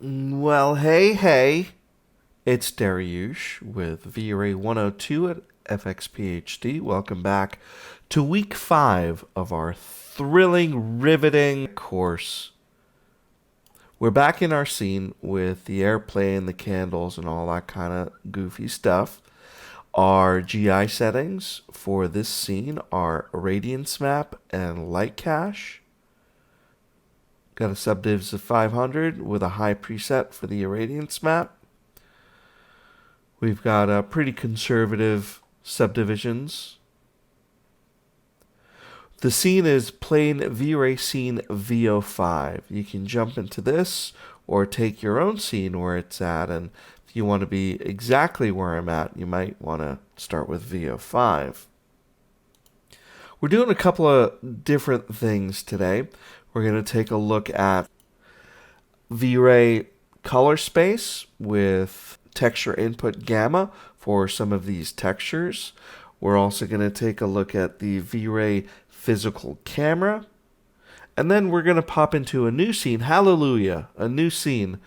Well, hey, it's Dariush with vry102 at FXPHD. Welcome back to week 5 of our thrilling, riveting course. We're back in our scene with the airplane, the candles, and all that kind of goofy stuff. Our GI settings for this scene are Radiance Map and Light Cache. Got a subdivs of 500 with a high preset for the irradiance map. We've got pretty conservative subdivisions. The scene is plain V-Ray scene V05. You can jump into this or take your own scene where it's at, and if you want to be exactly where I'm at, you might want to start with V05. We're doing a couple of different things today. We're going to take a look at V-Ray color space with texture input gamma for some of these textures. We're also going to take a look at the V-Ray physical camera. And then we're going to pop into a new scene, hallelujah, a new scene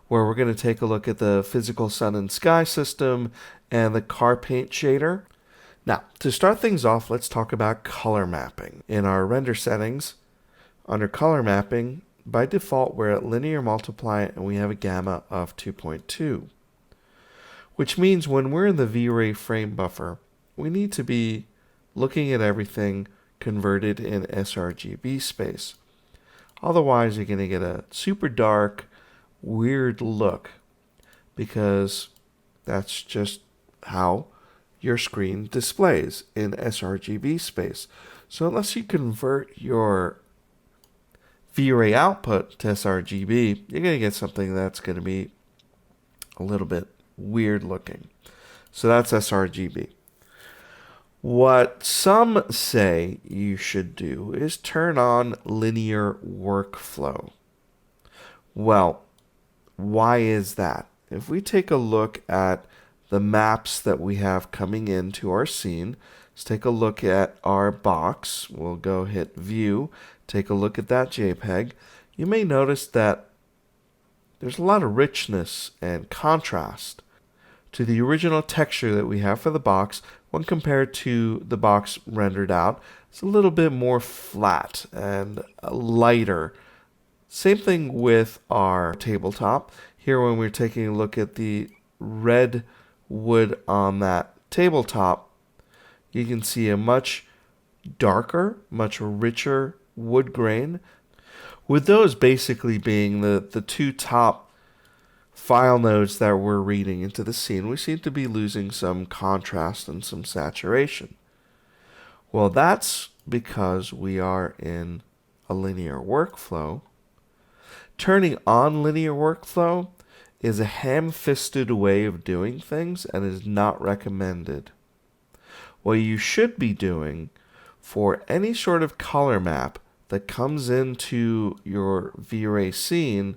where we're going to take a look at the physical sun and sky system and the car paint shader. Now, to start things off, let's talk about color mapping. In our render settings, under color mapping, by default, we're at linear multiply and we have a gamma of 2.2, which means when we're in the V-Ray frame buffer, we need to be looking at everything converted in sRGB space. Otherwise, you're going to get a super dark, weird look because that's just how your screen displays in sRGB space. So unless you convert your V-Ray output to sRGB, you're going to get something that's going to be a little bit weird looking. So that's sRGB. What some say you should do is turn on linear workflow. Well, why is that? If we take a look at the maps that we have coming into our scene, let's take a look at our box. We'll go hit view, take a look at that JPEG. You may notice that there's a lot of richness and contrast to the original texture that we have for the box when compared to the box rendered out. It's a little bit more flat and lighter. Same thing with our tabletop. Here when we're taking a look at the red wood on that tabletop, you can see a much darker, much richer wood grain, with those basically being the two top file nodes that we're reading into the scene. We seem to be losing some contrast and some saturation. Well, that's because we are in a linear workflow. Turning on linear workflow is a ham-fisted way of doing things and is not recommended. What you should be doing for any sort of color map that comes into your V-Ray scene,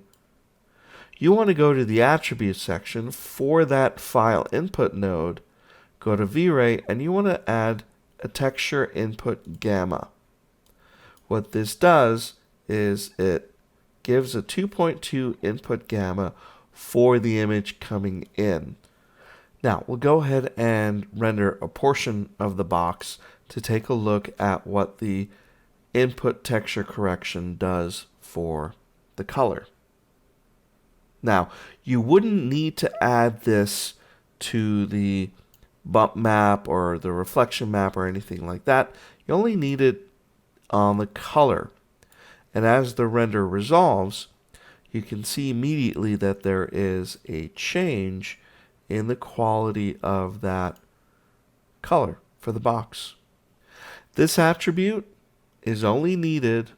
you want to go to the attributes section for that file input node, go to V-Ray, and you want to add a texture input gamma. What this does is it gives a 2.2 input gamma for the image coming in. Now, we'll go ahead and render a portion of the box to take a look at what the input texture correction does for the color. Now, you wouldn't need to add this to the bump map or the reflection map or anything like that. You only need it on the color. And as the render resolves, you can see immediately that there is a change in the quality of that color for the box. This attribute is only needed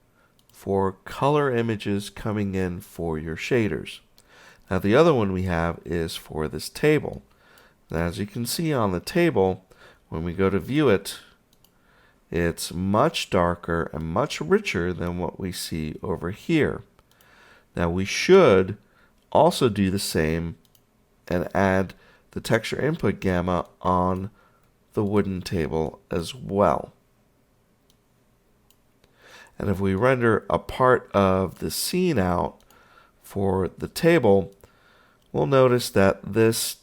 for color images coming in for your shaders. Now the other one we have is for this table. Now, as you can see on the table, when we go to view it, it's much darker and much richer than what we see over here. Now we should also do the same and add the texture input gamma on the wooden table as well. And if we render a part of the scene out for the table, we'll notice that this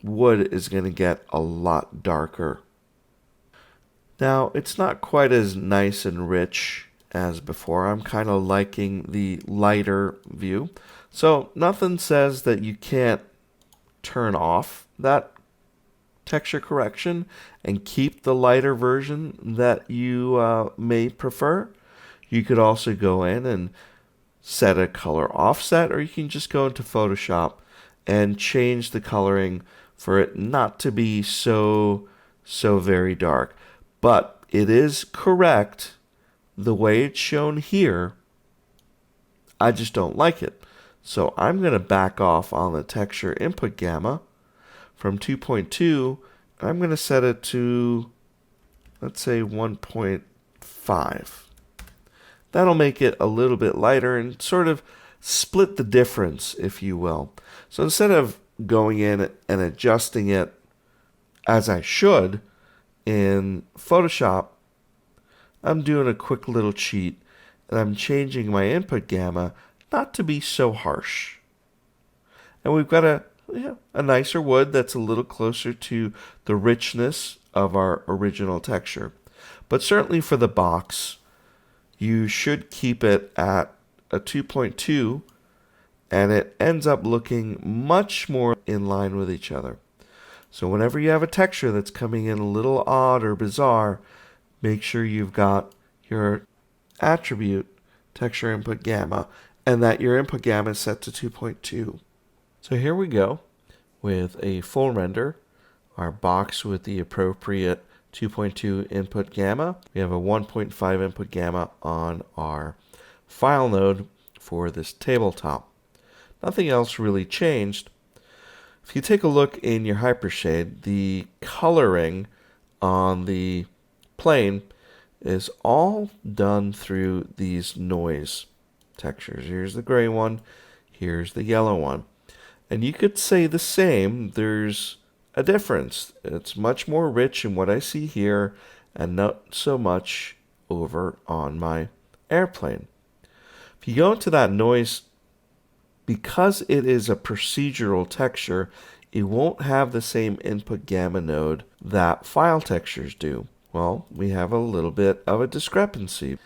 wood is going to get a lot darker. Now, it's not quite as nice and rich as before. I'm kind of liking the lighter view. So nothing says that you can't turn off that texture correction and keep the lighter version that you may prefer. You could also go in and set a color offset, or you can just go into Photoshop and change the coloring for it not to be so very dark. But it is correct the way it's shown here. I just don't like it. So I'm going to back off on the texture input gamma from 2.2. I'm going to set it to, let's say, 1.5. That'll make it a little bit lighter and sort of split the difference, if you will. So instead of going in and adjusting it as I should in Photoshop, I'm doing a quick little cheat, and I'm changing my input gamma not to be so harsh. And we've got a nicer wood that's a little closer to the richness of our original texture. But certainly for the box, you should keep it at a 2.2, and it ends up looking much more in line with each other. So whenever you have a texture that's coming in a little odd or bizarre, make sure you've got your attribute texture input gamma and that your input gamma is set to 2.2. So here we go with a full render, our box with the appropriate 2.2 input gamma. We have a 1.5 input gamma on our file node for this tabletop. Nothing else really changed. If you take a look in your hypershade, the coloring on the plane is all done through these noise textures. Here's the gray one, here's the yellow one. And you could say the same, there's a difference. It's much more rich in what I see here and not so much over on my airplane. If you go into that noise, because it is a procedural texture, it won't have the same input gamma node that file textures do. Well, we have a little bit of a discrepancy.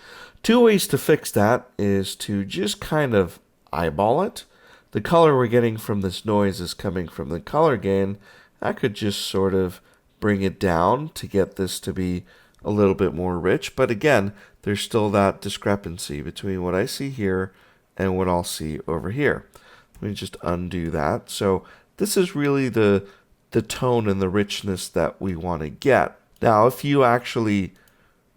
Two ways to fix that is to just kind of eyeball it. The color we're getting from this noise is coming from the color gain. I could just sort of bring it down to get this to be a little bit more rich. But again, there's still that discrepancy between what I see here and what I'll see over here. Let me just undo that. So this is really the tone and the richness that we want to get. Now, if you actually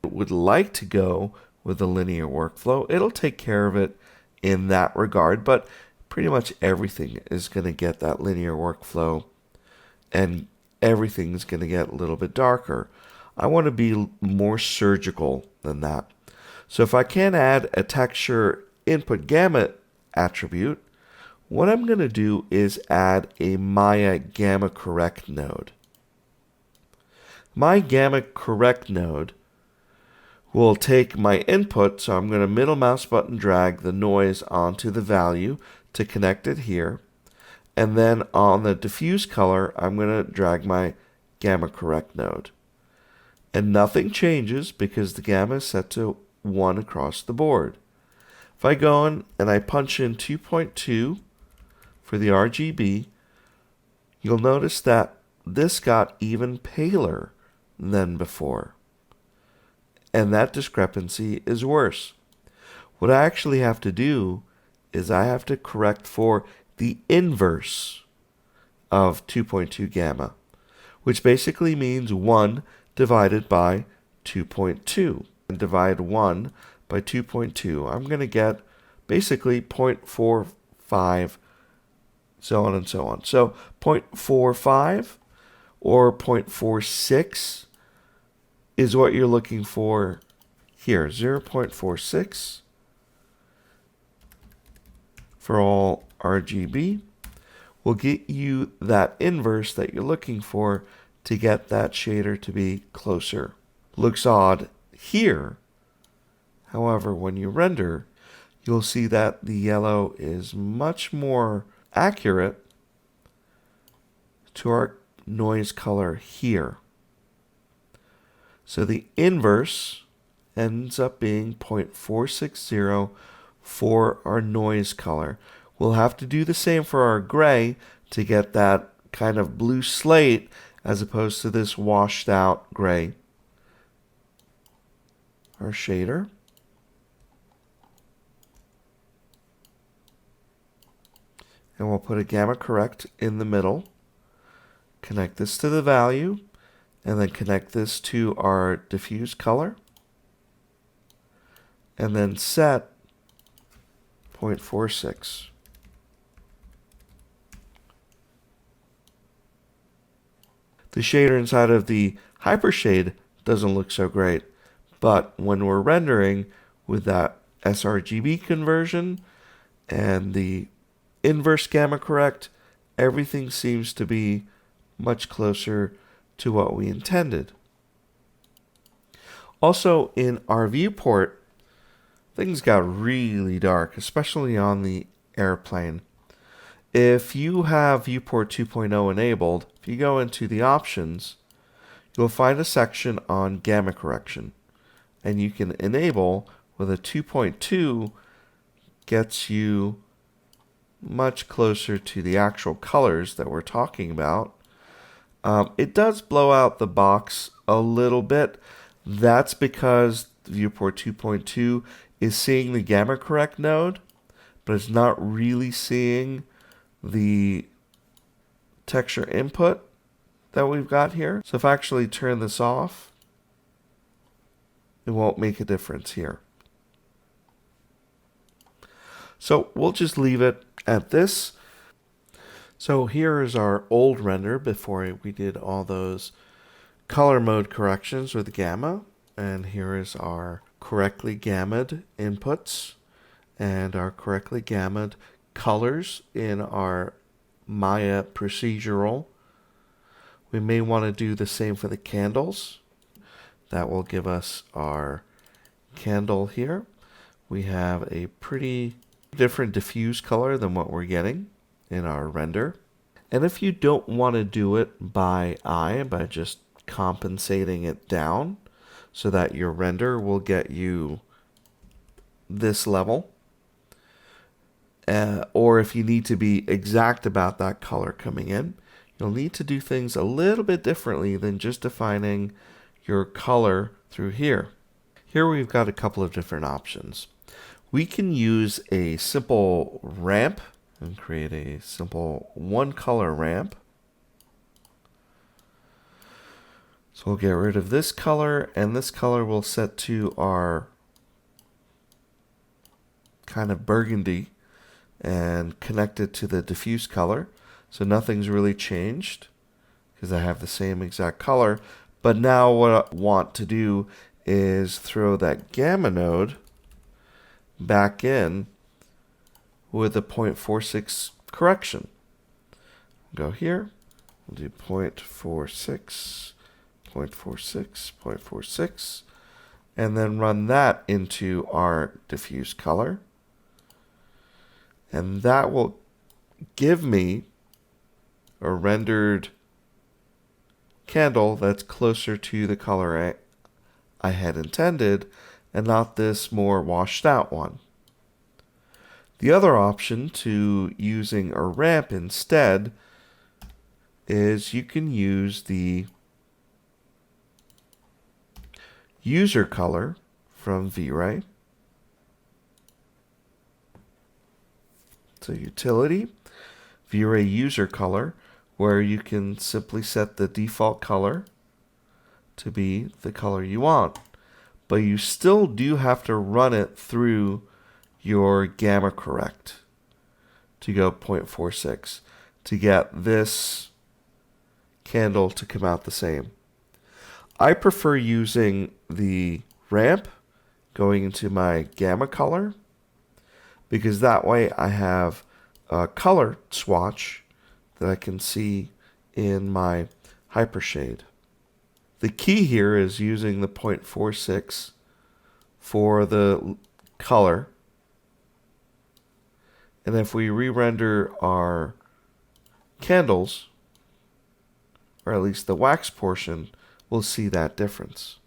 would like to go with a linear workflow, it'll take care of it in that regard, but pretty much everything is going to get that linear workflow, and everything's going to get a little bit darker. I want to be more surgical than that. So if I can add a texture input gamma attribute, what I'm going to do is add a Maya gamma correct node. My gamma correct node will take my input, so I'm going to middle mouse button drag the noise onto the value to connect it here. And then on the diffuse color, I'm going to drag my gamma correct node. And nothing changes because the gamma is set to 1 across the board. If I go in and I punch in 2.2 for the RGB, you'll notice that this got even paler than before. And that discrepancy is worse. What I actually have to do is I have to correct for the inverse of 2.2 gamma, which basically means 1 divided by 2.2. And divide 1 by 2.2, I'm going to get basically 0.45, so on and so on. So 0.45 or 0.46 is what you're looking for here. 0.46 for all RGB will get you that inverse that you're looking for to get that shader to be closer. Looks odd here. However, when you render, you'll see that the yellow is much more accurate to our noise color here. So the inverse ends up being 0.460 for our noise color. We'll have to do the same for our gray to get that kind of blue slate as opposed to this washed out gray. Our shader. And we'll put a gamma correct in the middle. Connect this to the value, and then connect this to our diffuse color. And then set 0.46. The shader inside of the hypershade doesn't look so great, but when we're rendering with that sRGB conversion and the inverse gamma correct, everything seems to be much closer to what we intended. Also, in our viewport, things got really dark, especially on the airplane. If you have viewport 2.0 enabled, if you go into the options, you'll find a section on gamma correction. And you can enable with a 2.2 gets you much closer to the actual colors that we're talking about. It does blow out the box a little bit. That's because viewport 2.2 is seeing the gamma correct node, but it's not really seeing the texture input that we've got here. So if I actually turn this off, it won't make a difference here. So we'll just leave it at this. So here is our old render before we did all those color mode corrections with gamma. And here is our correctly gammaed inputs and our correctly gammaed colors in our Maya procedural. We may want to do the same for the candles. That will give us our candle here. We have a pretty different diffuse color than what we're getting in our render. And if you don't want to do it by eye, by just compensating it down so that your render will get you this level, or if you need to be exact about that color coming in, you'll need to do things a little bit differently than just defining your color through here. Here we've got a couple of different options. We can use a simple ramp and create a simple one color ramp. So we'll get rid of this color, and this color we'll set to our kind of burgundy and connect it to the diffuse color. So nothing's really changed because I have the same exact color. But now what I want to do is throw that gamma node back in with a 0.46 correction. Go here, we'll do 0.46, 0.46, 0.46, and then run that into our diffuse color. And that will give me a rendered candle that's closer to the color I had intended, and not this more washed out one. The other option to using a ramp instead is you can use the user color from VRay. So utility, VRay user color, where you can simply set the default color to be the color you want. But you still do have to run it through your gamma correct to go 0.46 to get this candle to come out the same. I prefer using the ramp going into my gamma color because that way I have a color swatch that I can see in my hypershade. The key here is using the 0.46 for the color And if we re-render our candles, or at least the wax portion, we'll see that difference.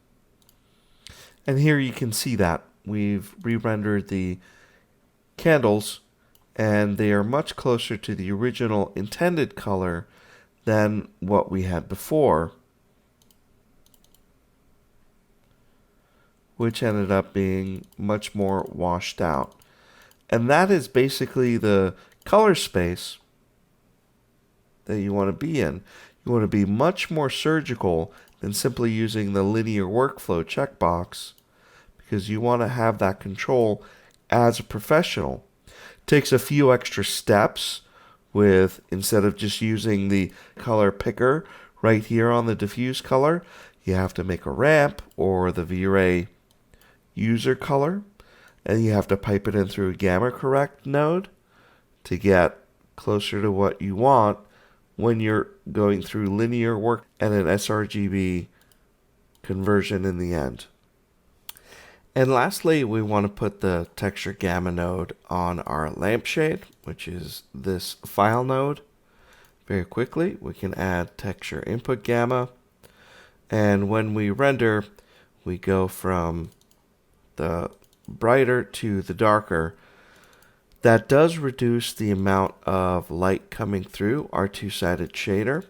And here you can see that we've re-rendered the candles, and they are much closer to the original intended color than what we had before, which ended up being much more washed out. And that is basically the color space that you want to be in. You want to be much more surgical than simply using the linear workflow checkbox, because you want to have that control as a professional. It takes a few extra steps with, instead of just using the color picker right here on the diffuse color, you have to make a ramp or the V-Ray user color, and you have to pipe it in through a gamma correct node to get closer to what you want when you're going through linear work and an sRGB conversion in the end. And lastly, we want to put the texture gamma node on our lampshade, which is this file node. Very quickly, we can add texture input gamma, and when we render, we go from the brighter to the darker. That does reduce the amount of light coming through our two-sided shader.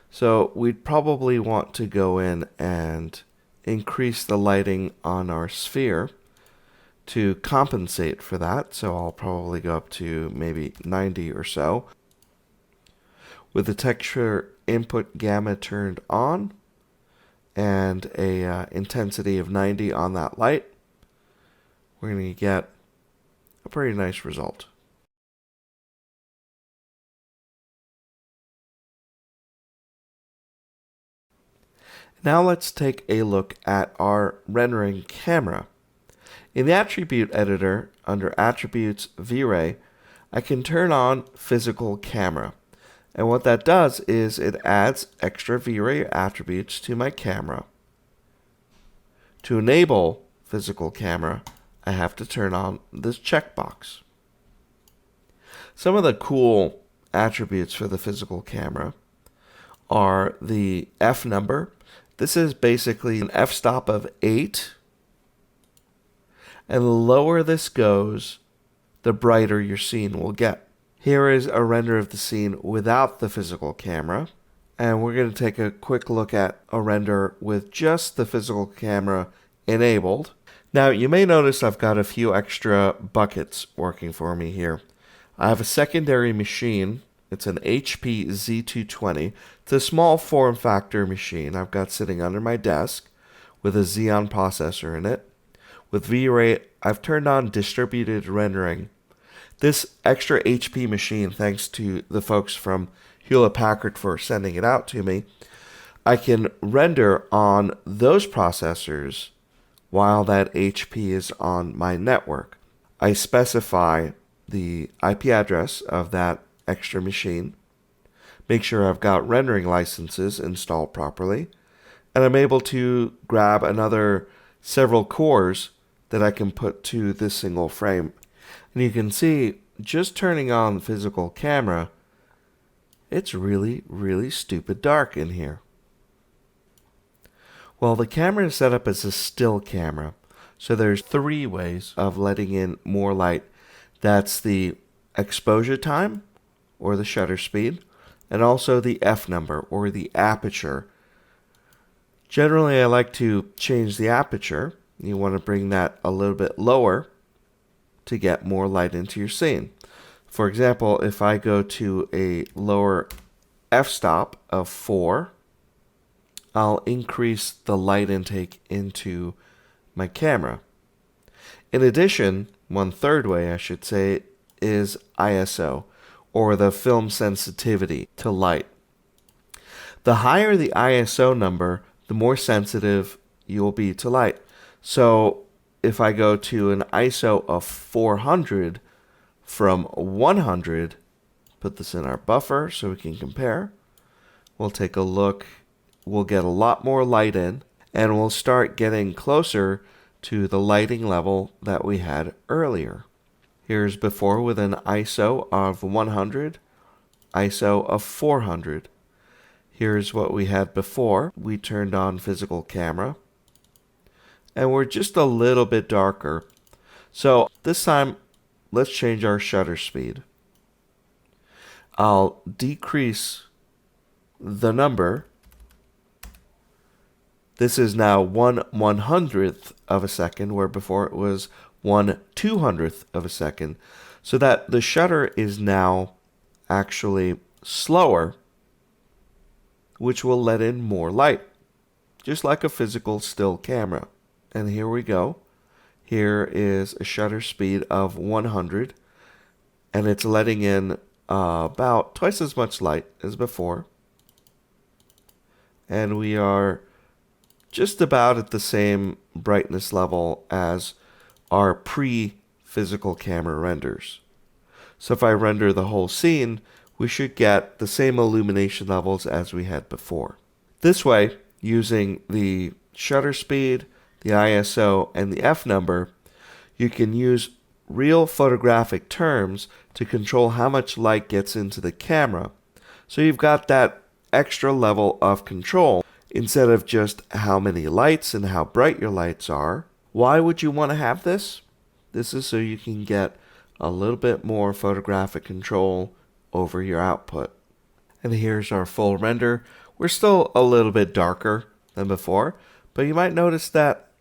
So we'd probably want to go in and increase the lighting on our sphere to compensate for that. So I'll probably go up to maybe 90 or so. With the texture input gamma turned on and a intensity of 90 on that light, we're going to get a pretty nice result. Now let's take a look at our rendering camera. In the attribute editor, under Attributes V-Ray, I can turn on Physical Camera. And what that does is it adds extra V-Ray attributes to my camera. To enable Physical Camera, I have to turn on this checkbox. Some of the cool attributes for the physical camera are the f number. This is basically an f-stop of 8. And the lower this goes, the brighter your scene will get. Here is a render of the scene without the physical camera. And we're going to take a quick look at a render with just the physical camera enabled. Now, you may notice I've got a few extra buckets working for me here. I have a secondary machine. It's an HP Z220. It's a small form factor machine I've got sitting under my desk with a Xeon processor in it. With V-Ray, I've turned on distributed rendering. This extra HP machine, thanks to the folks from Hewlett-Packard for sending it out to me, I can render on those processors while that HP is on my network. I specify the IP address of that extra machine, make sure I've got rendering licenses installed properly, and I'm able to grab another several cores that I can put to this single frame. And you can see, just turning on the physical camera, it's really, really stupid dark in here. Well, the camera is set up as a still camera, so there's 3 ways of letting in more light. That's the exposure time, or the shutter speed, and also the f number, or the aperture. Generally, I like to change the aperture. You want to bring that a little bit lower to get more light into your scene. For example, if I go to a lower f-stop of 4, I'll increase the light intake into my camera. In addition, 1/3 way I should say is ISO, or the film sensitivity to light. The higher the ISO number, the more sensitive you'll be to light. So if I go to an ISO of 400 from 100, put this in our buffer so we can compare. We'll take a look. We'll get a lot more light in, and we'll start getting closer to the lighting level that we had earlier. Here's before with an ISO of 100, ISO of 400. Here's what we had before. We turned on physical camera, and we're just a little bit darker. So this time, let's change our shutter speed. I'll decrease the number. This is now 1/100th of a second, where before it was 1/200th of a second. So that the shutter is now actually slower, which will let in more light, just like a physical still camera. And here we go. Here is a shutter speed of 100, and it's letting in about twice as much light as before. And we are just about at the same brightness level as our pre-physical camera renders. So if I render the whole scene, we should get the same illumination levels as we had before. This way, using the shutter speed, the ISO, and the F number, you can use real photographic terms to control how much light gets into the camera. So you've got that extra level of control instead of just how many lights and how bright your lights are. Why would you want to have this? This is so you can get a little bit more photographic control over your output. And here's our full render. We're still a little bit darker than before, but you might notice that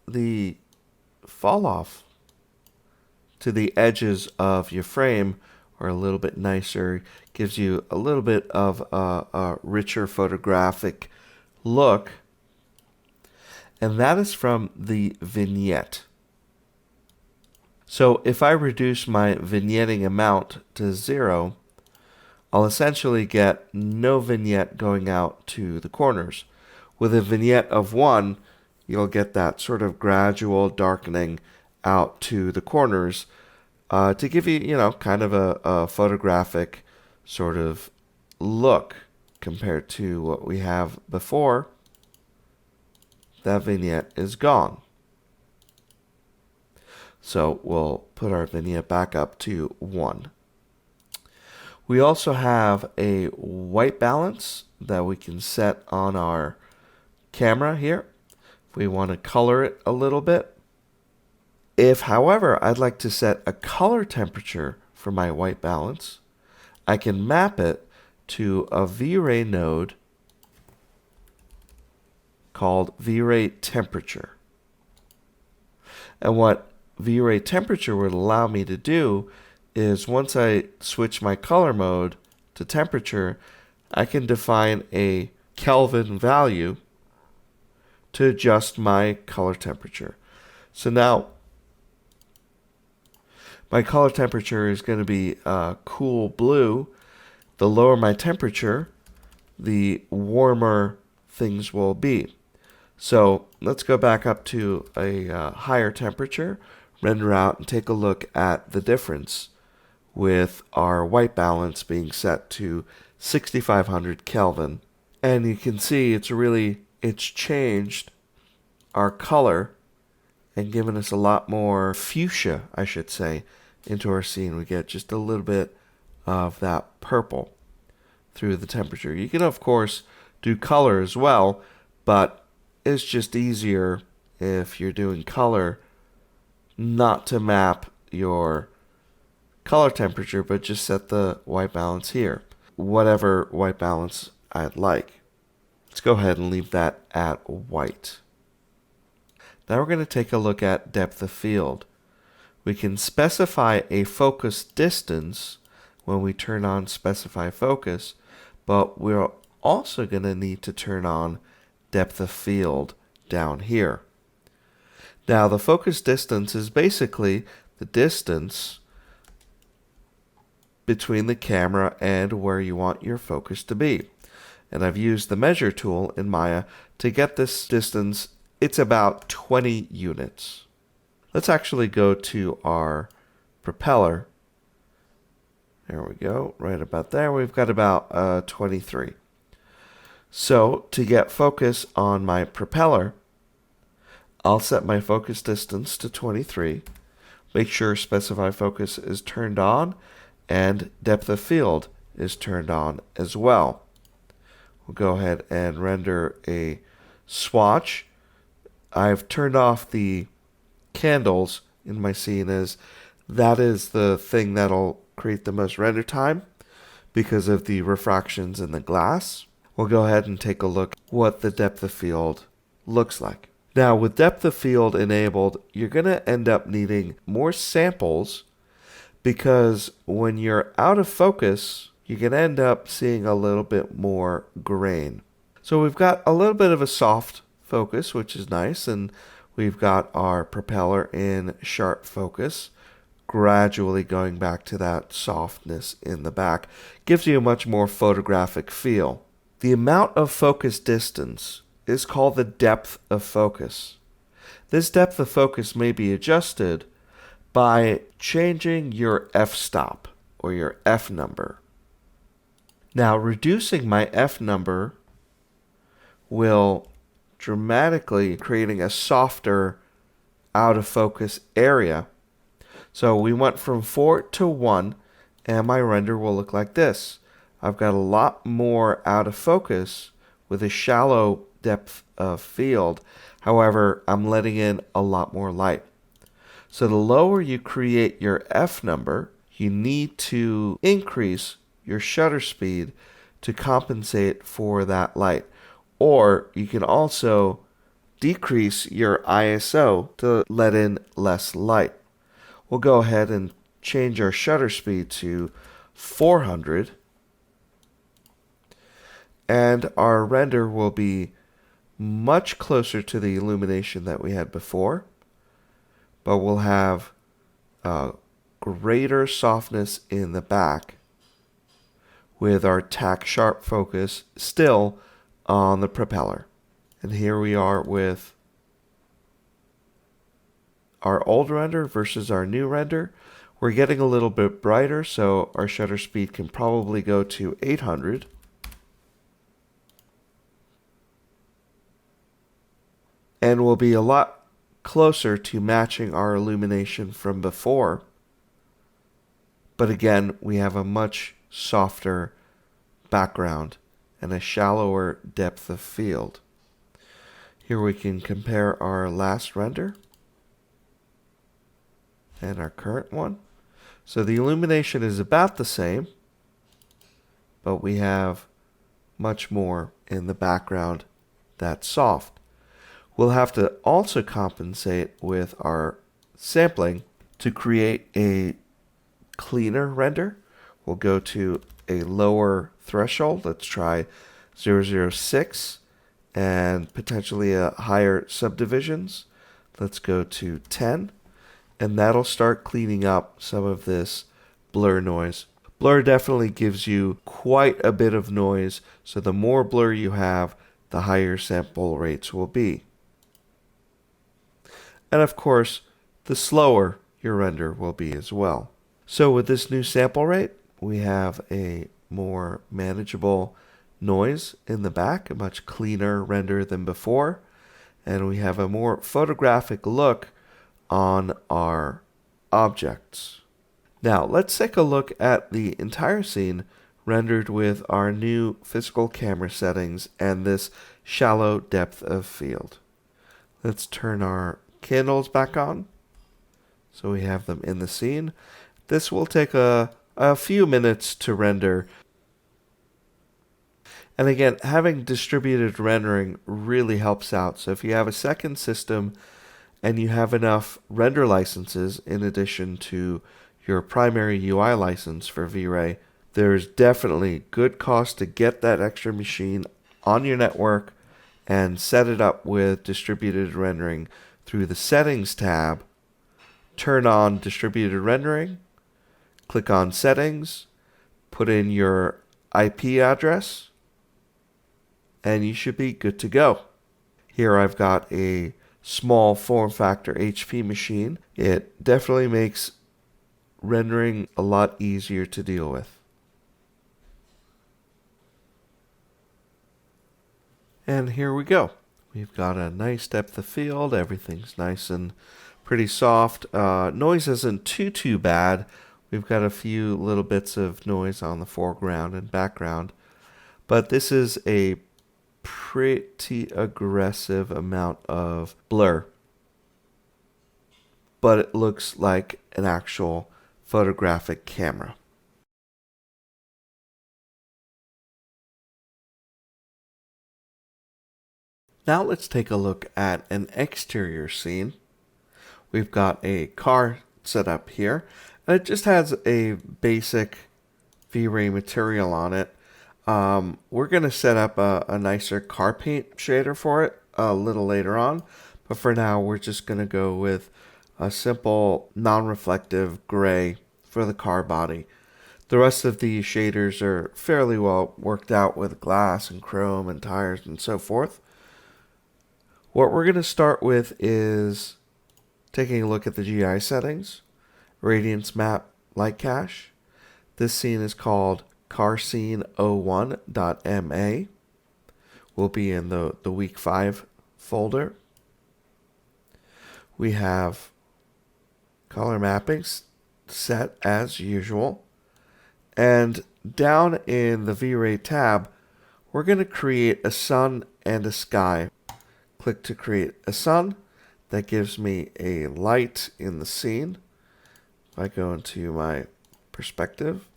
the fall off to the edges of your frame are a little bit nicer, gives you a little bit of a richer photographic look. And that is from the vignette. So if I reduce my vignetting amount to 0, I'll essentially get no vignette going out to the corners. With a vignette of 1, you'll get that sort of gradual darkening out to the corners to give you, kind of a photographic sort of look compared to what we have before. That vignette is gone. So we'll put our vignette back up to 1. We also have a white balance that we can set on our camera here if we want to color it a little bit. If, however, I'd like to set a color temperature for my white balance, I can map it to a V-Ray node called V-Ray temperature. And what V-Ray temperature would allow me to do is once I switch my color mode to temperature, I can define a Kelvin value to adjust my color temperature. So now my color temperature is going to be cool blue. The lower my temperature, the warmer things will be. So let's go back up to a higher temperature, render out, and take a look at the difference with our white balance being set to 6500 Kelvin. And you can see it's changed our color and given us a lot more fuchsia, I should say, into our scene. We get just a little bit of that purple through the temperature. You can, of course, do color as well, but it's just easier if you're doing color not to map your color temperature, but just set the white balance here, whatever white balance I'd like. Let's go ahead and leave that at white. Now we're going to take a look at depth of field. We can specify a focus distance when we turn on specify focus, but we're also going to need to turn on depth of field down here. Now the focus distance is basically the distance between the camera and where you want your focus to be. And I've used the measure tool in Maya to get this distance. It's about 20 units. Let's actually go to our propeller. There we go, right about there. We've got about 23. So to get focus on my propeller, I'll set my focus distance to 23. Make sure specify focus is turned on and depth of field is turned on as well. We'll go ahead and render a swatch. I've turned off the candles in my scene as that is the thing that'll create the most render time because of the refractions in the glass. We'll go ahead and take a look what the depth of field looks like. Now with depth of field enabled, you're going to end up needing more samples because when you're out of focus, you can end up seeing a little bit more grain. So we've got a little bit of a soft focus, which is nice, and we've got our propeller in sharp focus, gradually going back to that softness in the back. Gives you a much more photographic feel. The amount of focus distance is called the depth of focus. This depth of focus may be adjusted by changing your f-stop or your f number. Now, reducing my f number will dramatically creating a softer out of focus area. So we went from 4 to 1, and my render will look like this. I've got a lot more out of focus with a shallow depth of field. However, I'm letting in a lot more light. So the lower you create your f number, you need to increase your shutter speed to compensate for that light. Or you can also decrease your ISO to let in less light. We'll go ahead and change our shutter speed to 400. And our render will be much closer to the illumination that we had before. But we'll have greater softness in the back with our tack sharp focus still on the propeller. And here we are with our old render versus our new render. We're getting a little bit brighter, so our shutter speed can probably go to 800. And we'll be a lot closer to matching our illumination from before. But again, we have a much softer background and a shallower depth of field. Here we can compare our last render and our current one. So the illumination is about the same, but we have much more in the background that's soft. We'll have to also compensate with our sampling to create a cleaner render. We'll go to a lower threshold. Let's try 006 and potentially a higher subdivisions. Let's go to 10, and that'll start cleaning up some of this blur noise. Blur definitely gives you quite a bit of noise, so the more blur you have, the higher sample rates will be. And of course, the slower your render will be as well. So with this new sample rate, we have a more manageable noise in the back, a much cleaner render than before, and we have a more photographic look on our objects. Now, let's take a look at the entire scene rendered with our new physical camera settings and this shallow depth of field. Let's turn our candles back on so we have them in the scene. This will take a few minutes to render. And again, having distributed rendering really helps out. So if you have a second system and you have enough render licenses in addition to your primary UI license for V-Ray, there's definitely good cost to get that extra machine on your network and set it up with distributed rendering through the Settings tab. Turn on distributed rendering, click on Settings, put in your IP address, and you should be good to go. Here I've got a small form factor HP machine. It definitely makes rendering a lot easier to deal with. And here we go. We've got a nice depth of field. Everything's nice and pretty soft. Noise isn't too bad. We've got a few little bits of noise on the foreground and background. But this is a pretty aggressive amount of blur. But it looks like an actual photographic camera. Now let's take a look at an exterior scene. We've got a car set up here, and it just has a basic V-Ray material on it. We're going to set up a nicer car paint shader for it a little later on, but for now we're just going to go with a simple non-reflective gray for the car body. The rest of the shaders are fairly well worked out with glass and chrome and tires and so forth. What we're going to start with is taking a look at the GI settings, Radiance Map Light Cache. This scene is called carscene01.ma. Will be in the week 5 folder. We have color mappings set as usual. And down in the V-Ray tab, we're going to create a sun and a sky. Click to create a sun. That gives me a light in the scene. If I go into my perspective,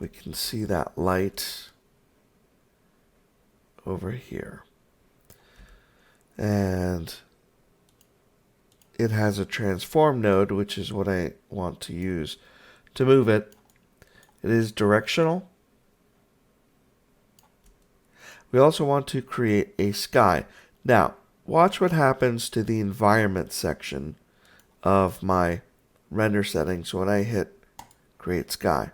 we can see that light over here. And it has a transform node, which is what I want to use to move it. It is directional. We also want to create a sky. Now, watch what happens to the environment section of my render settings when I hit create sky.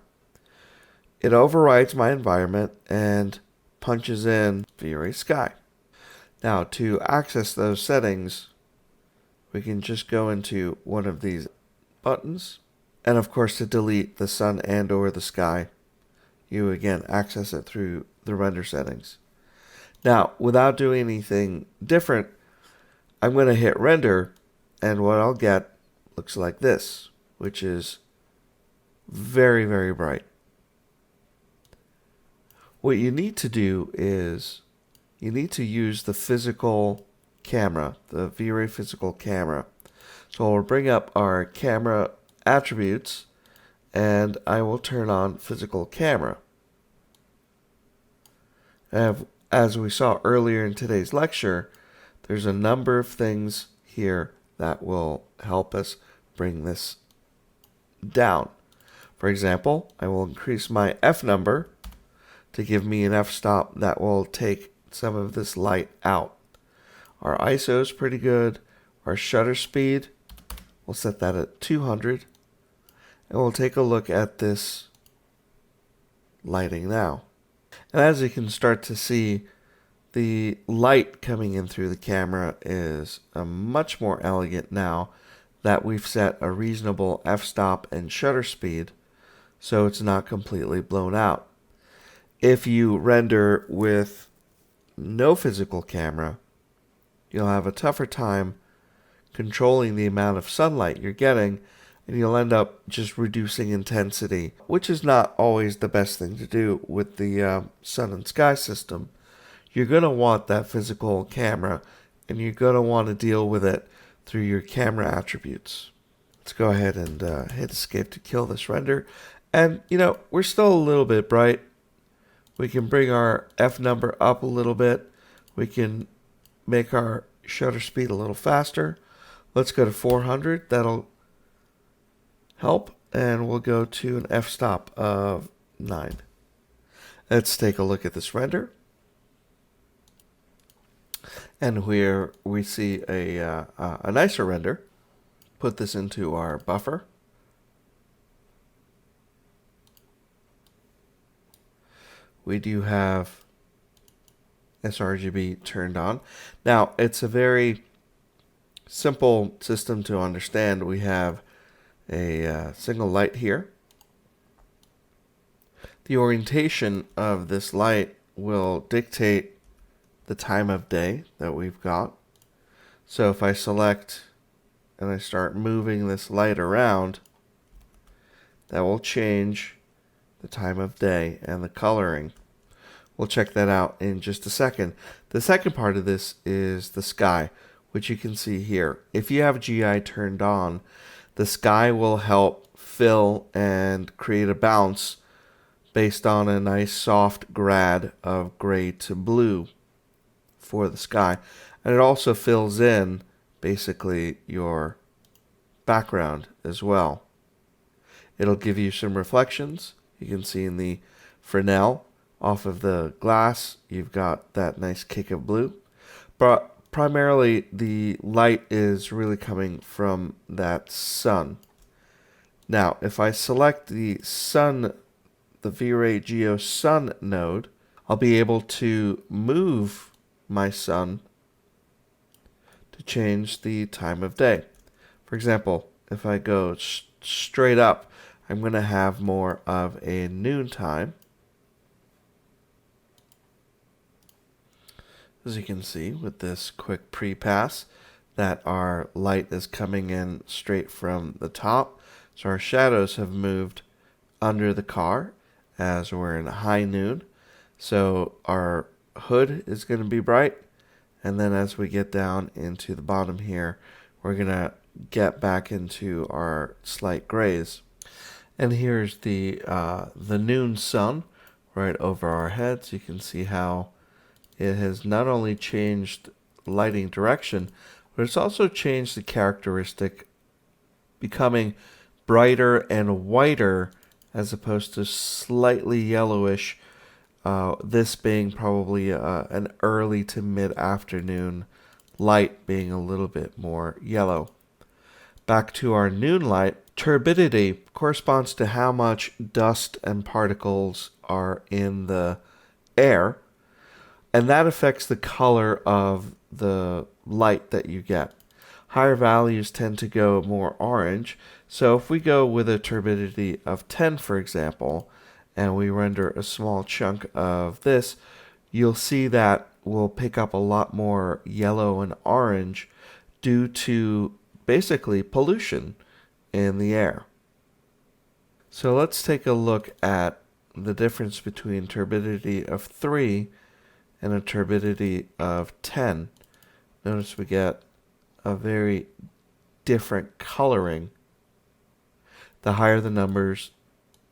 It overrides my environment and punches in V-Ray sky. Now, to access those settings, we can just go into one of these buttons. And of course, to delete the sun and or the sky, you again access it through the render settings. Now, without doing anything different, I'm going to hit render, and what I'll get looks like this, which is very, very bright. What you need to do is you need to use the physical camera, the V-Ray physical camera. So we'll bring up our camera attributes, and I will turn on physical camera. As we saw earlier in today's lecture, there's a number of things here that will help us bring this down. For example, I will increase my F number to give me an f-stop that will take some of this light out. Our ISO is pretty good. Our shutter speed, we'll set that at 200. And we'll take a look at this lighting now. And as you can start to see, the light coming in through the camera is much more elegant now that we've set a reasonable f-stop and shutter speed, so it's not completely blown out. If you render with no physical camera, you'll have a tougher time controlling the amount of sunlight you're getting, and you'll end up just reducing intensity, which is not always the best thing to do with the sun and sky system. You're going to want that physical camera, and you're going to want to deal with it through your camera attributes. Let's go ahead and hit escape to kill this render. And, we're still a little bit bright. We can bring our F number up a little bit. We can make our shutter speed a little faster. Let's go to 400. That'll help. And we'll go to an f-stop of 9. Let's take a look at this render. And here we see a nicer render. Put this into our buffer. We do have sRGB turned on. Now, it's a very simple system to understand. We have a single light here. The orientation of this light will dictate the time of day that we've got. So if I select and I start moving this light around, that will change the time of day and the coloring. We'll check that out in just a second. The second part of this is the sky, which you can see here. If you have GI turned on, the sky will help fill and create a bounce based on a nice soft grad of gray to blue for the sky. And it also fills in basically your background as well. It'll give you some reflections. You can see in the Fresnel off of the glass, you've got that nice kick of blue. But primarily the light is really coming from that sun. Now, if I select the sun, the V-Ray Geo Sun node, I'll be able to move my sun to change the time of day. For example, if I go straight up, I'm going to have more of a noon time. As you can see with this quick pre-pass, that our light is coming in straight from the top. So our shadows have moved under the car as we're in high noon. So our hood is going to be bright. And then as we get down into the bottom here, we're going to get back into our slight grays. And here's the noon sun right over our heads. You can see how it has not only changed lighting direction, but it's also changed the characteristic, becoming brighter and whiter as opposed to slightly yellowish, this being probably an early to mid-afternoon light being a little bit more yellow. Back to our noon light, turbidity corresponds to how much dust and particles are in the air, and that affects the color of the light that you get. Higher values tend to go more orange, so if we go with a turbidity of 10, for example, and we render a small chunk of this, you'll see that we'll pick up a lot more yellow and orange due to basically pollution in the air. So let's take a look at the difference between turbidity of 3 and a turbidity of 10. Notice we get a very different coloring. The higher the numbers,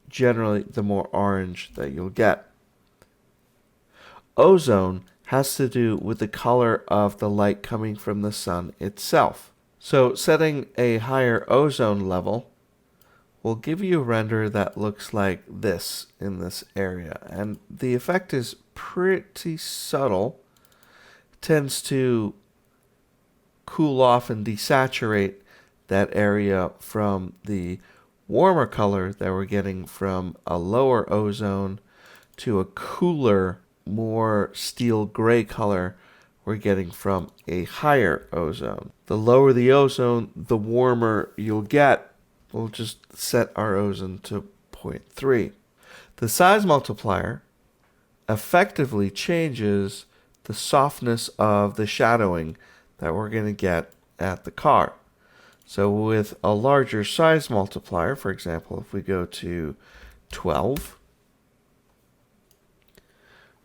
generally the more orange that you'll get. Ozone has to do with the color of the light coming from the sun itself. So setting a higher ozone level will give you a render that looks like this in this area. And the effect is pretty subtle. It tends to cool off and desaturate that area from the warmer color that we're getting from a lower ozone to a cooler, more steel gray color we're getting from a higher ozone. The lower the ozone, the warmer you'll get. We'll just set our ozone to 0.3. The size multiplier effectively changes the softness of the shadowing that we're going to get at the car. So with a larger size multiplier, for example, if we go to 12,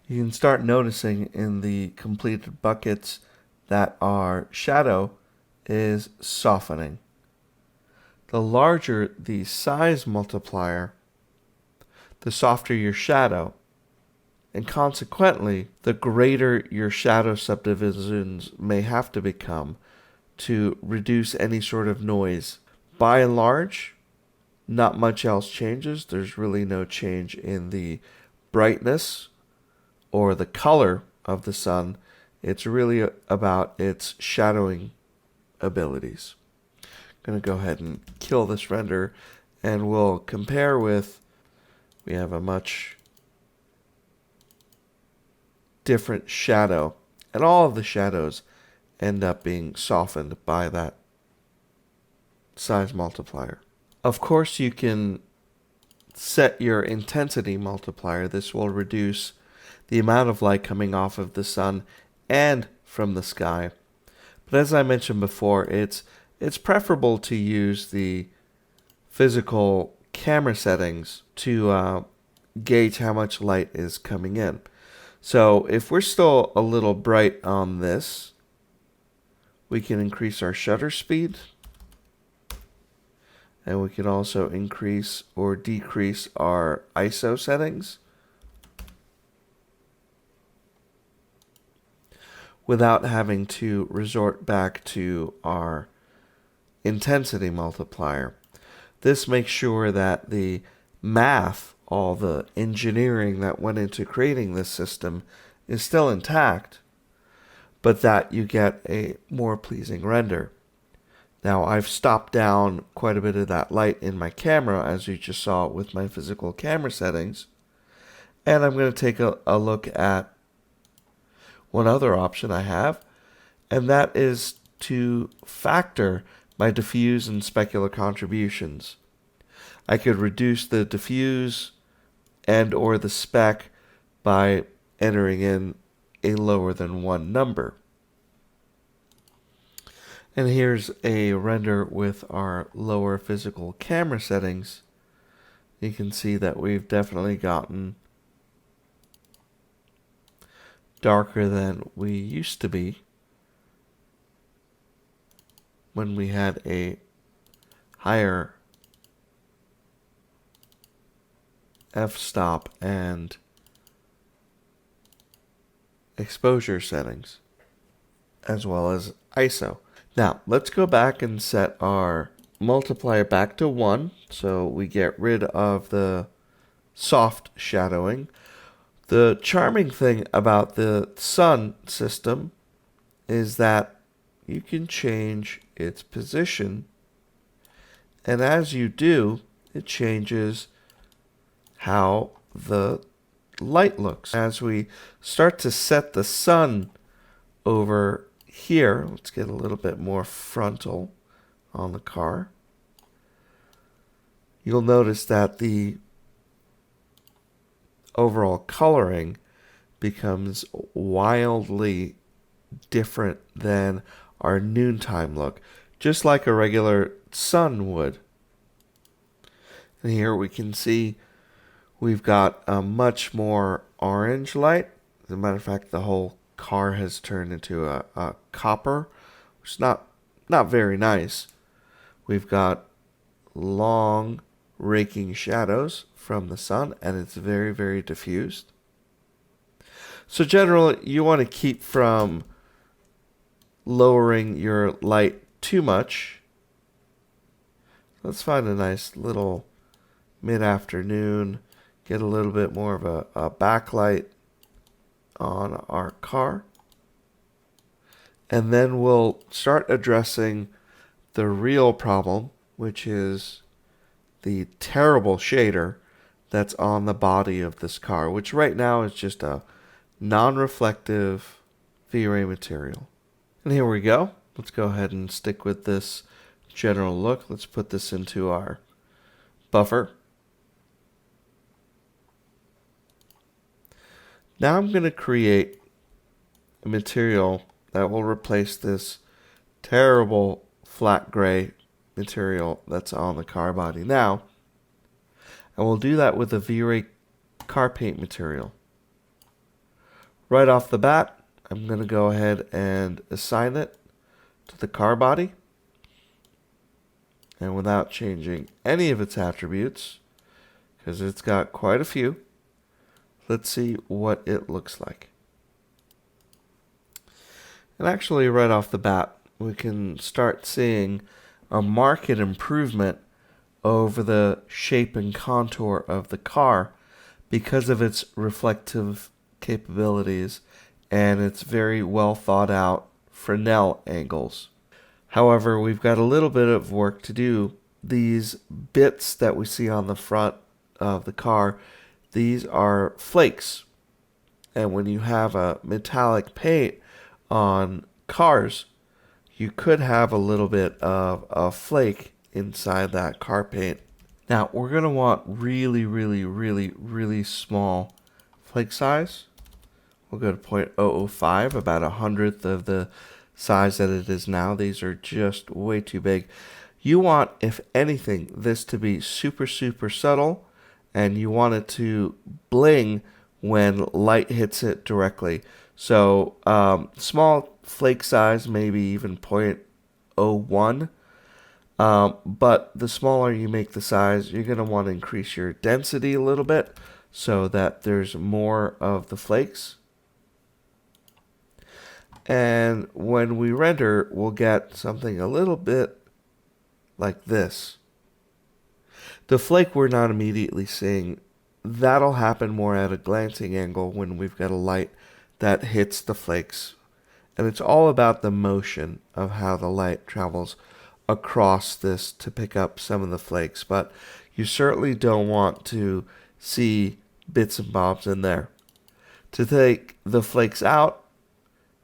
you can start noticing in the completed buckets that our shadow is softening. The larger the size multiplier, the softer your shadow, and consequently, the greater your shadow subdivisions may have to become to reduce any sort of noise. By and large, not much else changes. There's really no change in the brightness or the color of the sun. It's really about its shadowing abilities. I'm going to go ahead and kill this render, and we'll compare with, we have a much different shadow, and all of the shadows end up being softened by that size multiplier. Of course, you can set your intensity multiplier. This will reduce the amount of light coming off of the sun and from the sky. But as I mentioned before, it's it's preferable to use the physical camera settings to gauge how much light is coming in. So if we're still a little bright on this, we can increase our shutter speed. And we can also increase or decrease our ISO settings without having to resort back to our intensity multiplier. This makes sure that the math, all the engineering that went into creating this system, is still intact, but that you get a more pleasing render. Now, I've stopped down quite a bit of that light in my camera, as you just saw with my physical camera settings. And I'm going to take a look at one other option I have, and that is to factor my diffuse and specular contributions. I could reduce the diffuse and or the spec by entering in a lower than 1 number. And here's a render with our lower physical camera settings. You can see that we've definitely gotten darker than we used to be when we had a higher f-stop and exposure settings, as well as ISO. Now, let's go back and set our multiplier back to 1, so we get rid of the soft shadowing. The charming thing about the sun system is that you can change its position, and as you do, it changes how the light looks. As we start to set the sun over here, let's get a little bit more frontal on the car. You'll notice that the overall coloring becomes wildly different than our noontime look, just like a regular sun would. And here we can see we've got a much more orange light. As a matter of fact, the whole car has turned into a copper, which is not very nice. We've got long raking shadows from the sun, and it's very, very diffused. So generally, you want to keep from lowering your light too much. Let's find a nice little mid-afternoon, get a little bit more of a backlight on our car. And then we'll start addressing the real problem, which is the terrible shader that's on the body of this car, which right now is just a non-reflective V-Ray material. And here we go. Let's go ahead and stick with this general look. Let's put this into our buffer. Now I'm going to create a material that will replace this terrible flat gray material that's on the car body now. And we'll do that with the V-Ray car paint material. Right off the bat, I'm going to go ahead and assign it to the car body. And without changing any of its attributes, because it's got quite a few, let's see what it looks like. And actually, right off the bat, we can start seeing a marked improvement over the shape and contour of the car because of its reflective capabilities and its very well thought out Fresnel angles. However, we've got a little bit of work to do. These bits that we see on the front of the car, these are flakes. And when you have a metallic paint on cars, you could have a little bit of a flake inside that car paint. Now, we're going to want really, really, really, really small flake size. We'll go to 0.005, about 1/100th of the size that it is now. These are just way too big. You want, if anything, this to be super, super subtle, and you want it to bling when light hits it directly. So small flake size, maybe even 0.01. But the smaller you make the size, you're going to want to increase your density a little bit so that there's more of the flakes. And when we render, we'll get something a little bit like this. The flake we're not immediately seeing, that'll happen more at a glancing angle when we've got a light that hits the flakes. And it's all about the motion of how the light travels across this to pick up some of the flakes. But you certainly don't want to see bits and bobs in there. To take the flakes out,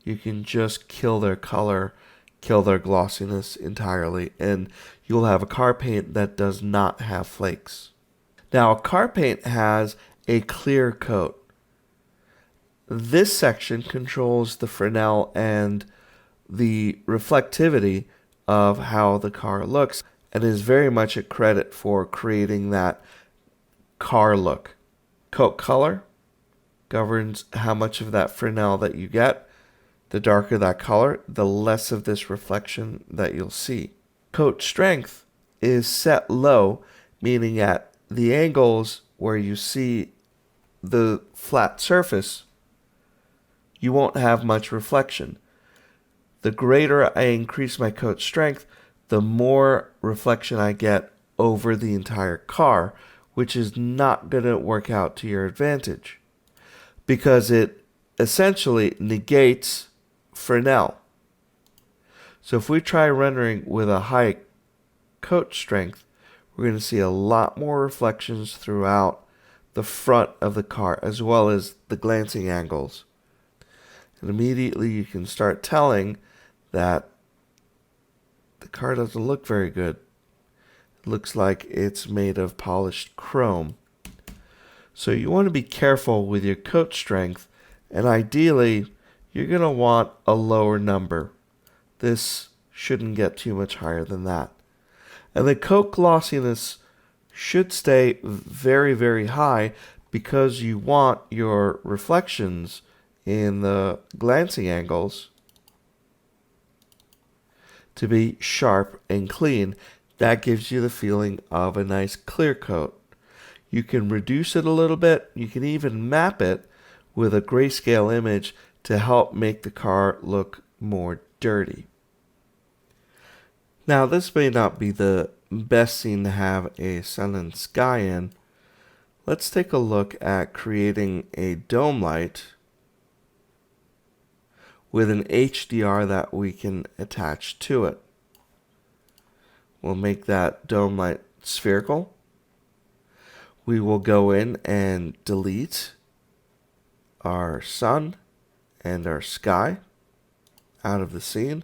you can just kill their color, kill their glossiness entirely, and you'll have a car paint that does not have flakes. Now, car paint has a clear coat. This section controls the Fresnel and the reflectivity of how the car looks, and is very much a credit for creating that car look. Coat color governs how much of that Fresnel that you get. The darker that color, the less of this reflection that you'll see. Coat strength is set low, meaning at the angles where you see the flat surface, you won't have much reflection. The greater I increase my coat strength, the more reflection I get over the entire car, which is not going to work out to your advantage because it essentially negates Fresnel. So if we try rendering with a high coat strength, we're going to see a lot more reflections throughout the front of the car as well as the glancing angles. And immediately you can start telling that the car doesn't look very good. It looks like it's made of polished chrome. So you want to be careful with your coat strength, and ideally you're going to want a lower number. This shouldn't get too much higher than that. And the coat glossiness should stay very, very high because you want your reflections in the glancing angles to be sharp and clean. That gives you the feeling of a nice clear coat. You can reduce it a little bit. You can even map it with a grayscale image to help make the car look more dirty. Now, this may not be the best scene to have a sun and sky in. Let's take a look at creating a dome light with an HDR that we can attach to it. We'll make that dome light spherical. We will go in and delete our sun and our sky out of the scene.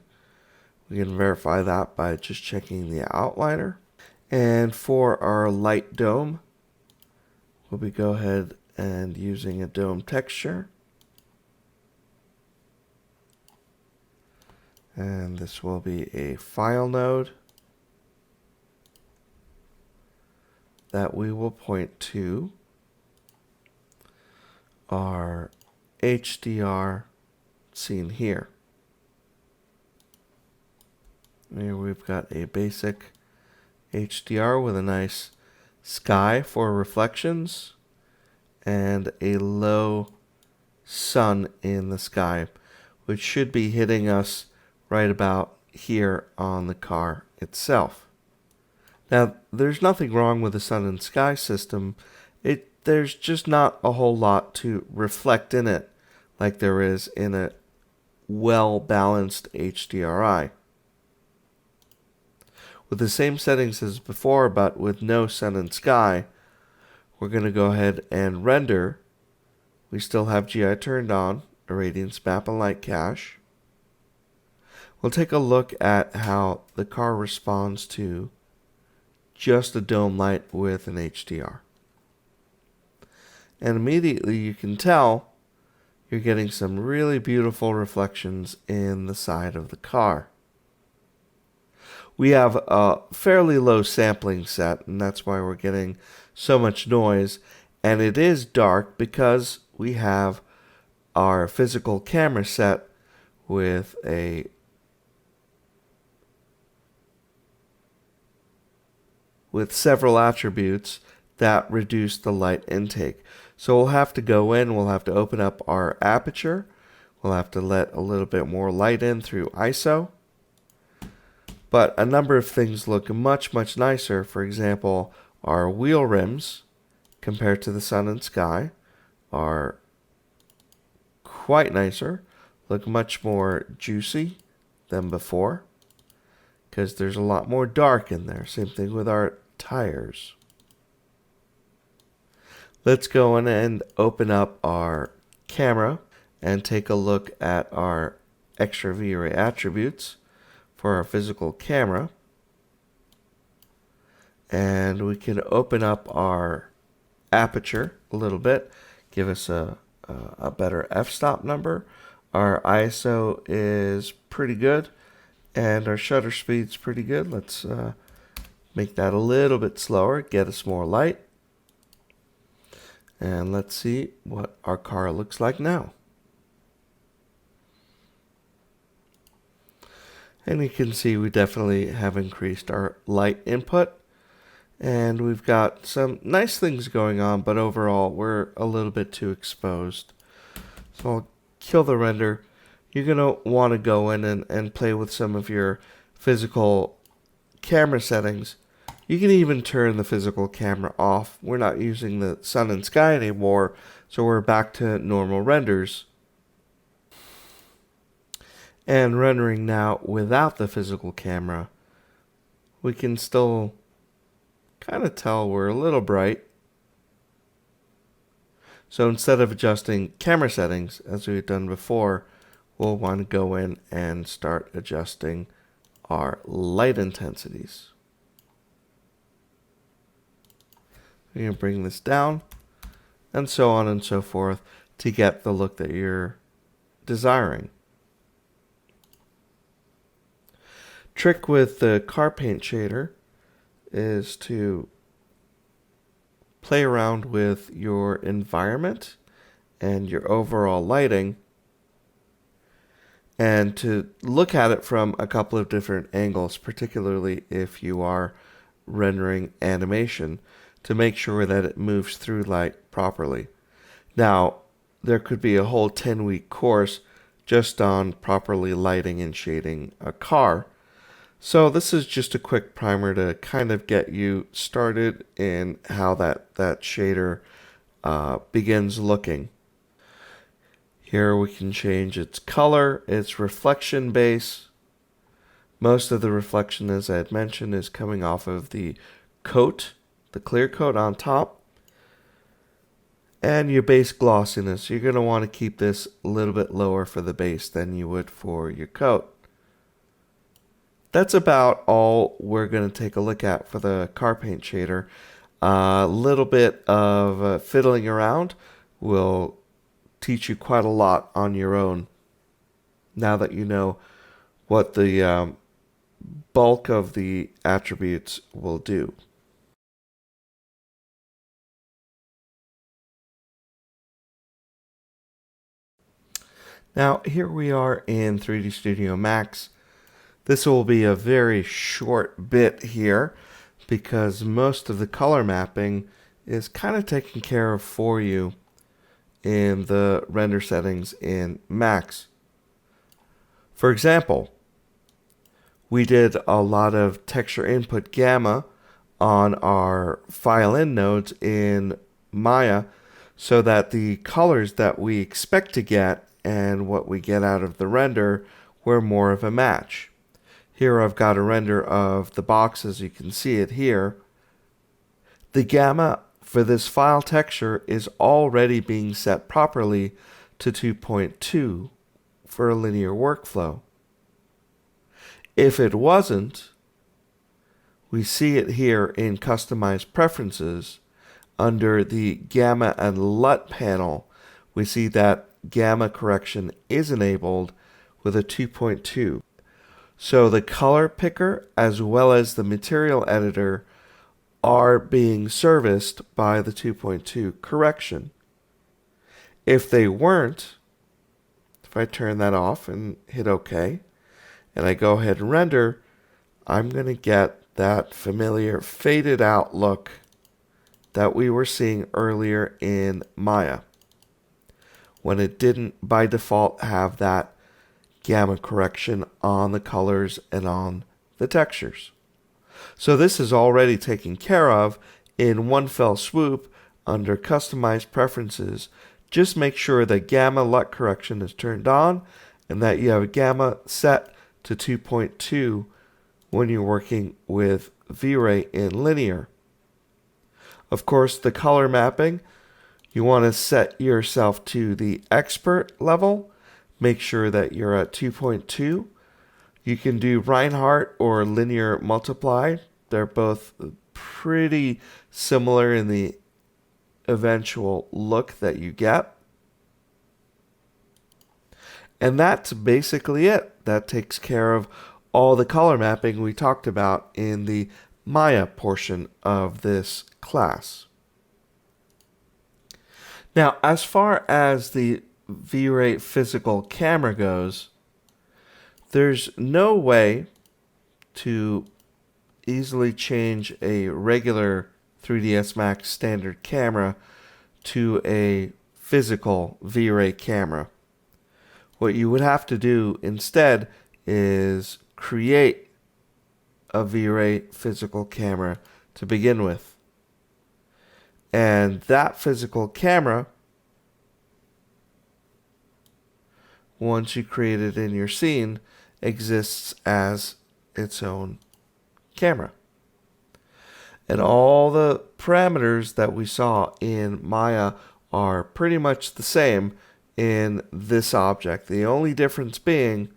We can verify that by just checking the outliner. And for our light dome, we'll be go ahead and using a dome texture. And this will be a file node that we will point to our HDR scene here. Here we've got a basic HDR with a nice sky for reflections and a low sun in the sky, which should be hitting us right about here on the car itself. Now, there's nothing wrong with the sun and sky system. There's just not a whole lot to reflect in it like there is in a well-balanced HDRI. With the same settings as before, but with no sun and sky, we're going to go ahead and render. We still have GI turned on, irradiance map and light cache. We'll take a look at how the car responds to just a dome light with an HDR. And immediately you can tell you're getting some really beautiful reflections in the side of the car. We have a fairly low sampling set, and that's why we're getting so much noise. And it is dark because we have our physical camera set with several attributes that reduce the light intake. So we'll have to go in, we'll have to open up our aperture, we'll have to let a little bit more light in through ISO. But a number of things look much, much nicer. For example, our wheel rims, compared to the sun and sky, are quite nicer, look much more juicy than before, because there's a lot more dark in there. Same thing with our tires. Let's go in and open up our camera and take a look at our extra V-Ray attributes for our physical camera. And we can open up our aperture a little bit, give us a better f-stop number. Our ISO is pretty good, and our shutter speed's pretty good. Let's make that a little bit slower, get us more light. And let's see what our car looks like now. And you can see we definitely have increased our light input. And we've got some nice things going on, but overall we're a little bit too exposed. So I'll kill the render. You're going to want to go in and play with some of your physical camera settings. You can even turn the physical camera off. We're not using the sun and sky anymore, so we're back to normal renders. And rendering now without the physical camera, we can still kind of tell we're a little bright. So instead of adjusting camera settings as we've done before, we'll want to go in and start adjusting our light intensities. We're going to bring this down, and so on and so forth, to get the look that you're desiring. Trick with the car paint shader is to play around with your environment and your overall lighting, and to look at it from a couple of different angles, particularly if you are rendering animation, to make sure that it moves through light properly. Now, there could be a whole 10-week course just on properly lighting and shading a car. So this is just a quick primer to kind of get you started in how that shader begins looking. Here we can change its color, its reflection base. Most of the reflection, as I had mentioned, is coming off of the coat, the clear coat on top. And your base glossiness, you're going to want to keep this a little bit lower for the base than you would for your coat. That's about all we're going to take a look at for the car paint shader. A little bit of fiddling around will teach you quite a lot on your own now that you know what the bulk of the attributes will do. Now here we are in 3D Studio Max. This will be a very short bit here because most of the color mapping is kind of taken care of for you in the render settings in Max. For example, we did a lot of texture input gamma on our file in nodes in Maya so that the colors that we expect to get and what we get out of the render were more of a match. Here I've got a render of the box as you can see it here. The gamma for this file texture is already being set properly to 2.2 for a linear workflow. If it wasn't, we see it here in Customize Preferences under the Gamma and LUT panel. We see that gamma correction is enabled with a 2.2. So the color picker as well as the material editor are being serviced by the 2.2 correction. If they weren't, if I turn that off and hit OK, and I go ahead and render, I'm going to get that familiar faded out look that we were seeing earlier in Maya, when it didn't by default have that gamma correction on the colors and on the textures. So this is already taken care of in one fell swoop under Customize Preferences. Just make sure that gamma LUT correction is turned on and that you have a gamma set to 2.2 when you're working with V-Ray in linear. Of course, the color mapping, you want to set yourself to the expert level. Make sure that you're at 2.2. You can do Reinhardt or linear multiply. They're both pretty similar in the eventual look that you get. And that's basically it. That takes care of all the color mapping we talked about in the Maya portion of this class. Now, as far as the V-Ray physical camera goes, there's no way to easily change a regular 3ds Max standard camera to a physical V-Ray camera. What you would have to do instead is create a V-Ray physical camera to begin with. And that physical camera, once you create it in your scene, exists as its own camera. And all the parameters that we saw in Maya are pretty much the same in this object. The only difference being,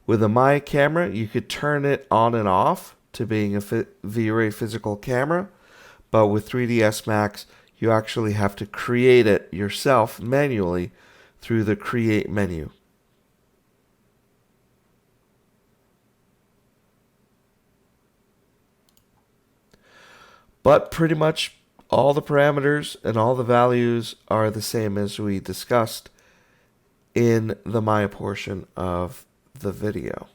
with a Maya camera, you could turn it on and off to being a V-Ray physical camera, but with 3ds Max, you actually have to create it yourself manually through the Create menu. But pretty much all the parameters and all the values are the same as we discussed in the Maya portion of the video.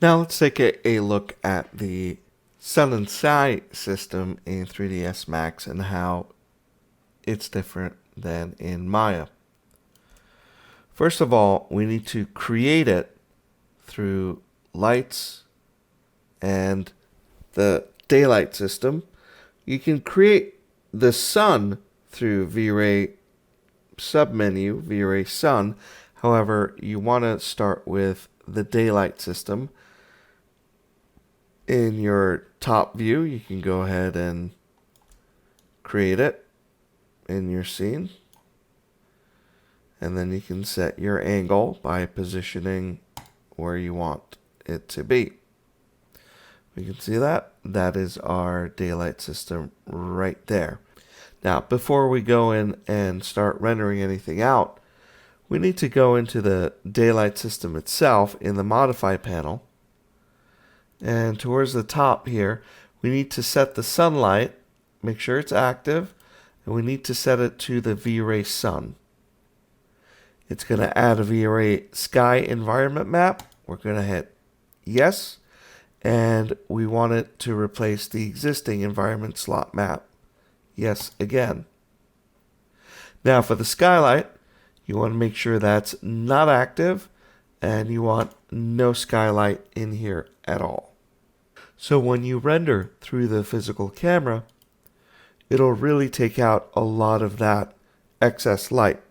Now let's take a look at the Sun and Sky system in 3ds Max and how it's different than in Maya. First of all, we need to create it through lights and the daylight system. You can create the sun through V-Ray submenu, V-Ray Sun. However, you want to start with the daylight system. In your top view, you can go ahead and create it in your scene. And then you can set your angle by positioning where you want it to be. You can see that. That is our daylight system right there. Now, before we go in and start rendering anything out, we need to go into the daylight system itself in the Modify panel. And towards the top here, we need to set the sunlight, make sure it's active, and we need to set it to the V-Ray Sun. It's going to add a V-Ray Sky environment map. We're going to hit yes. And we want it to replace the existing environment slot map. Yes, again. Now for the skylight, you want to make sure that's not active and you want no skylight in here at all. So when you render through the physical camera, it'll really take out a lot of that excess light.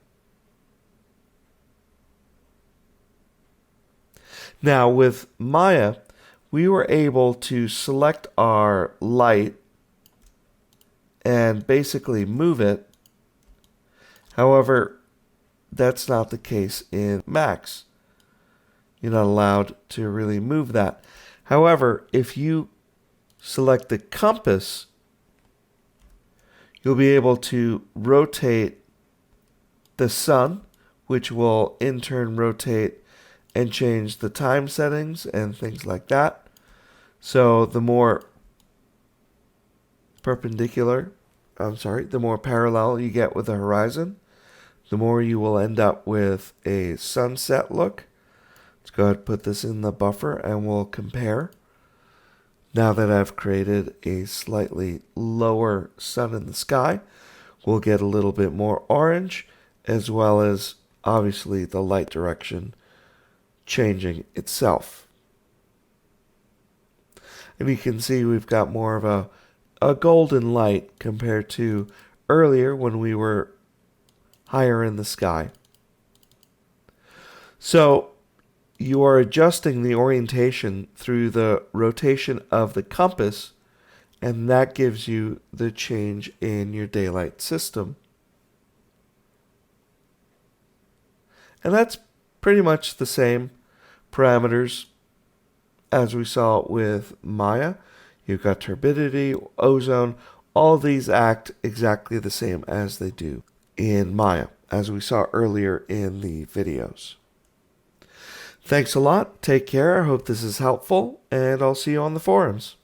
Now with Maya, we were able to select our light and basically move it. However, that's not the case in Max. You're not allowed to really move that. However, if you select the compass, you'll be able to rotate the sun, which will in turn rotate and change the time settings and things like that. So the more the more parallel you get with the horizon, the more you will end up with a sunset look. Let's go ahead and put this in the buffer and we'll compare. Now that I've created a slightly lower sun in the sky, we'll get a little bit more orange, as well as obviously the light direction changing itself. And you can see we've got more of a golden light compared to earlier when we were higher in the sky. So you are adjusting the orientation through the rotation of the compass, and that gives you the change in your daylight system. And that's pretty much the same parameters as we saw with Maya. You've got turbidity, ozone, all of these act exactly the same as they do in Maya, as we saw earlier in the videos. Thanks a lot. Take care. I hope this is helpful, and I'll see you on the forums.